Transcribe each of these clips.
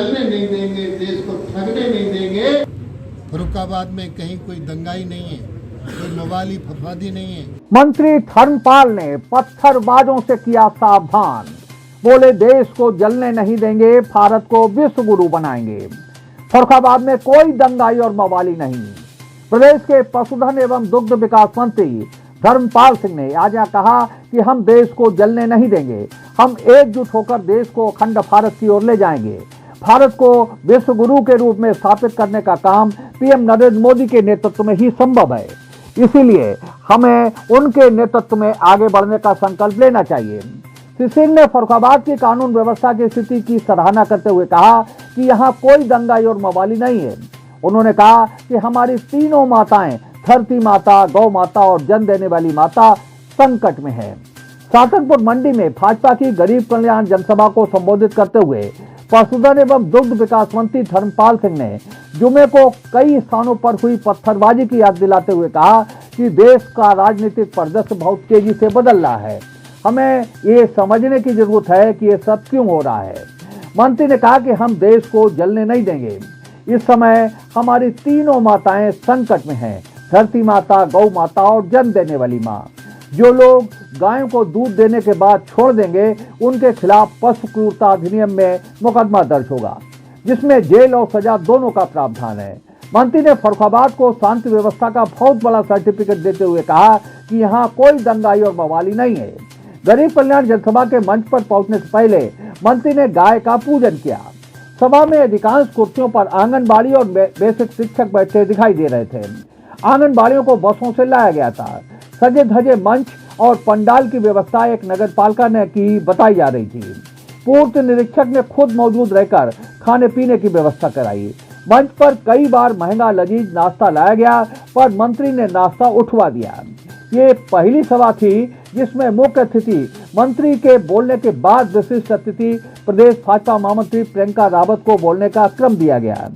जलने नहीं देंगे, देश को ठगने नहीं देंगे। फर्रुखाबाद में कहीं कोई दंगाई नहीं है, कोई मवाली फसादी नहीं है। मंत्री धर्मपाल ने पत्थरबाजों से किया सावधान, बोले देश को जलने नहीं देंगे, भारत को विश्व गुरु बनाएंगे। फर्रुखाबाद में कोई दंगाई और मवाली नहीं। प्रदेश के पशुधन एवं दुग्ध विकास मंत्री धर्मपाल सिंह ने आज यहाँ कहा कि हम देश को जलने नहीं देंगे, हम एकजुट होकर देश को अखंड भारत की ओर ले जाएंगे। भारत को विश्व गुरु के रूप में स्थापित करने का काम पीएम नरेंद्र मोदी के नेतृत्व में ही संभव है, इसीलिए हमें उनके नेतृत्व में आगे बढ़ने का संकल्प लेना चाहिए। श्री सिंह ने फर्रुखाबाद की कानून व्यवस्था की स्थिति की सराहना करते हुए कहा कि यहाँ कोई दंगाई और मवाली नहीं है। उन्होंने कहा कि हमारी तीनों माताएं, धरती माता, गौ माता और जन्म देने वाली माता संकट में है। सातनपुर मंडी में भाजपा की गरीब कल्याण जनसभा को संबोधित करते हुए पशुधन एवं दुग्ध विकास मंत्री धर्मपाल सिंह ने जुमे को कई स्थानों पर हुई पत्थरबाजी की याद दिलाते हुए कहा कि देश का राजनीतिक परिदृश्य बहुत तेजी से बदल रहा है, हमें ये समझने की जरूरत है कि ये सब क्यों हो रहा है। मंत्री ने कहा कि हम देश को जलने नहीं देंगे। इस समय हमारी तीनों माताएं संकट में हैं, धरती माता, गौ माता और जन्म देने वाली माँ। जो लोग गायों को दूध देने के बाद छोड़ देंगे, उनके खिलाफ पशु क्रूरता अधिनियम में मुकदमा दर्ज होगा, जिसमें जेल और सजा दोनों का प्रावधान है। मंत्री ने फर्रुखाबाद को शांति व्यवस्था का बहुत बड़ा सर्टिफिकेट देते हुए कहा कि यहाँ कोई दंगाई और मवाली नहीं है। गरीब कल्याण जनसभा के मंच पर पहुंचने से पहले मंत्री ने गाय का पूजन किया। सभा में अधिकांश कुर्सियों पर आंगनबाड़ी और बेसिक शिक्षक बैठे दिखाई दे रहे थे। आंगनबाड़ियों को बसों से लाया गया था। सजे धजे मंच और पंडाल की व्यवस्था एक नगर पालिका ने की बताई जा रही थी। पूर्व निरीक्षक ने खुद मौजूद रहकर खाने पीने की व्यवस्था कराई। मंच पर कई बार महंगा लजीज नाश्ता लाया गया, पर मंत्री ने नाश्ता उठवा दिया। ये पहली सभा थी जिसमें मुख्य अतिथि मंत्री के बोलने के बाद विशिष्ट अतिथि प्रदेश भाजपा महामंत्री प्रियंका रावत को बोलने का क्रम दिया गया।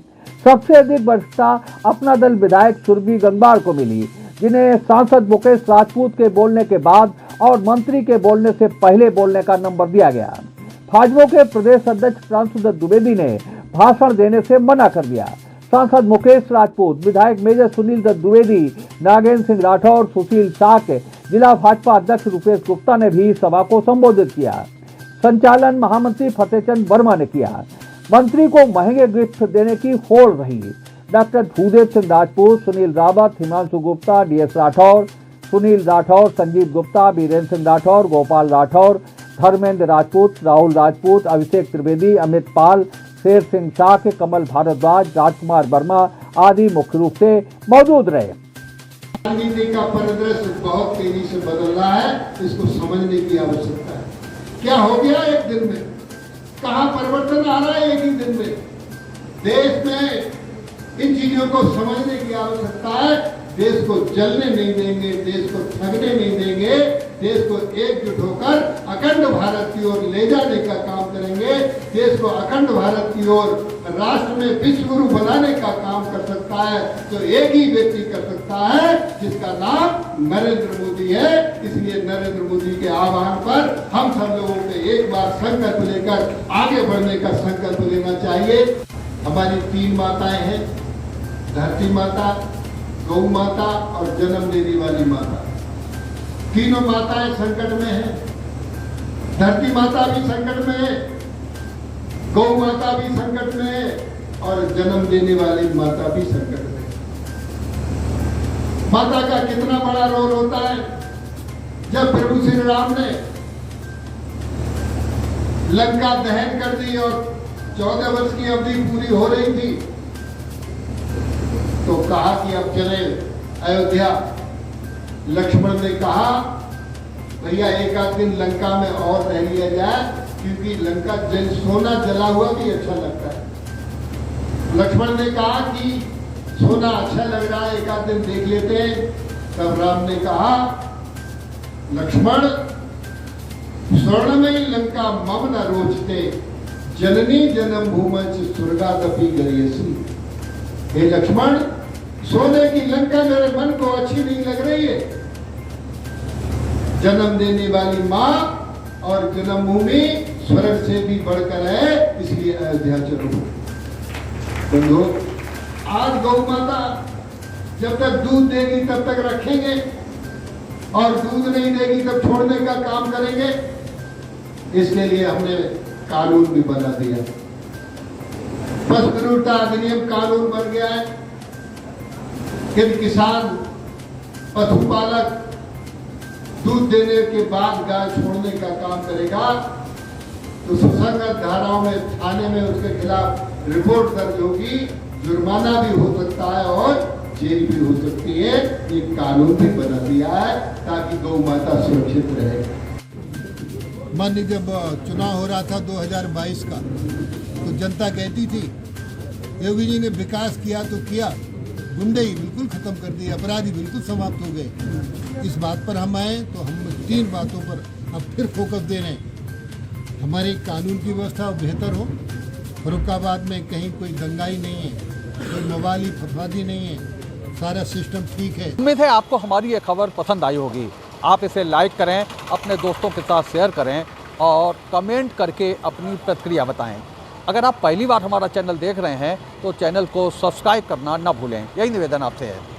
सबसे अधिक वरिष्ठता अपना दल विधायक सुरभि गंगवार को मिली, जिन्हें सांसद मुकेश राजपूत के बोलने के बाद और मंत्री के बोलने से पहले बोलने का नंबर दिया गया। भाजपा के प्रदेश अध्यक्ष प्रांशुदत्त द्विवेदी ने भाषण देने से मना कर दिया। सांसद मुकेश राजपूत, विधायक मेजर सुनील दत्त द्विवेदी, नागेंद्र सिंह राठौर, सुशील साक, जिला भाजपा अध्यक्ष रुपेश गुप्ता ने भी सभा को संबोधित किया। संचालन महामंत्री फतेहचंद वर्मा ने किया। मंत्री को महंगे गिफ्ट देने की होड़ रही। डॉक्टर भूदेव सिंह राजपूत, सुनील रावत, हिमांशु गुप्ता, डीएस राठौर, सुनील राठौर, संजीव गुप्ता, बीरेन्द्र सिंह राठौर, गोपाल राठौर, धर्मेंद्र राजपूत, राहुल राजपूत, अभिषेक त्रिवेदी, अमित पाल, शेर सिंह शाह, कमल भारद्वाज, राजकुमार वर्मा आदि मुख्य रूप से मौजूद रहे। राजनीति का परिदृश्य बहुत तेजी से बदल रहा है, इसको समझने की आवश्यकता है। क्या हो गया एक दिन में, कहाँ परिवर्तन आ रहा है एक ही दिन में। देश में इन चीजों को समझने की आवश्यकता है। देश को जलने नहीं देंगे, देश को ठगने नहीं देंगे, देश को एकजुट होकर अखंड भारत की ओर ले जाने का काम करेंगे। देश को अखंड भारत की ओर राष्ट्र में विश्व गुरु बनाने का काम कर सकता है तो एक ही व्यक्ति कर सकता है, जिसका नाम नरेंद्र मोदी है। इसलिए नरेंद्र मोदी के आह्वान पर हम सब लोगों को एक बार संकल्प लेकर आगे बढ़ने का संकल्प लेना चाहिए। हमारी तीन माताएं हैं, धरती माता, गौ माता और जन्म देने वाली माता। तीनों माताएं संकट में हैं। धरती माता भी संकट में है, गौ माता भी संकट में है और जन्म देने वाली माता भी संकट में है। माता का कितना बड़ा रोल होता है। जब प्रभु श्री राम ने लंका दहन कर दी और 14 वर्ष की अवधि पूरी हो रही थी, तो कहा कि अब चले अयोध्या। लक्ष्मण ने कहा भैया एक आध दिन लंका में और रह लिया जाए, क्योंकि लंका सोना जला हुआ भी अच्छा लगता है। लक्ष्मण ने कहा कि सोना अच्छा लग रहा है, एक आध दिन देख लेते हैं। तब राम ने कहा लक्ष्मण, स्वर्णमयी लंका मम न रोचते, जननी जन्म भूमि स्वर्गादपि गरीयसी। हे लक्ष्मण, सोने की लंका मेरे मन को अच्छी नहीं लग रही है। जन्म देने वाली माँ और जन्मभूमि स्वर्ग से भी बढ़कर है, इसलिए अयोध्या चलो। बंधु, आज गौ माता जब तक दूध देगी तब तक रखेंगे, और दूध नहीं देगी तब छोड़ने का काम करेंगे। इसके लिए हमने कानून भी बना दिया। पशु क्रूरता अधिनियम कानून बन गया है कि किसान पशुपालक दूध देने के बाद गाय छोड़ने का काम करेगा तो सुसंगत धाराओं में थाने में उसके खिलाफ रिपोर्ट दर्ज होगी, जुर्माना भी हो सकता है और जेल भी हो सकती है। ये कानून भी बना दिया है ताकि गौ माता सुरक्षित रहे। माननीय जब चुनाव हो रहा था 2022 का, तो जनता कहती थी योगी जी ने विकास किया तो किया, गुंडई बिल्कुल खत्म कर दी, अपराधी बिल्कुल समाप्त हो गए। इस बात पर हम आए तो हम 3 बातों पर अब फिर फोकस दे रहे हैं। हमारी कानून की व्यवस्था बेहतर हो, फर्रुखाबाद में कहीं कोई दंगाई नहीं है, कोई मवाली फसादी नहीं है, सारा सिस्टम ठीक है। उम्मीद है आपको हमारी ये खबर पसंद आई होगी। आप इसे लाइक करें, अपने दोस्तों के साथ शेयर करें और कमेंट करके अपनी प्रतिक्रिया बताएं। अगर आप पहली बार हमारा चैनल देख रहे हैं तो चैनल को सब्सक्राइब करना ना भूलें। यही निवेदन आपसे है।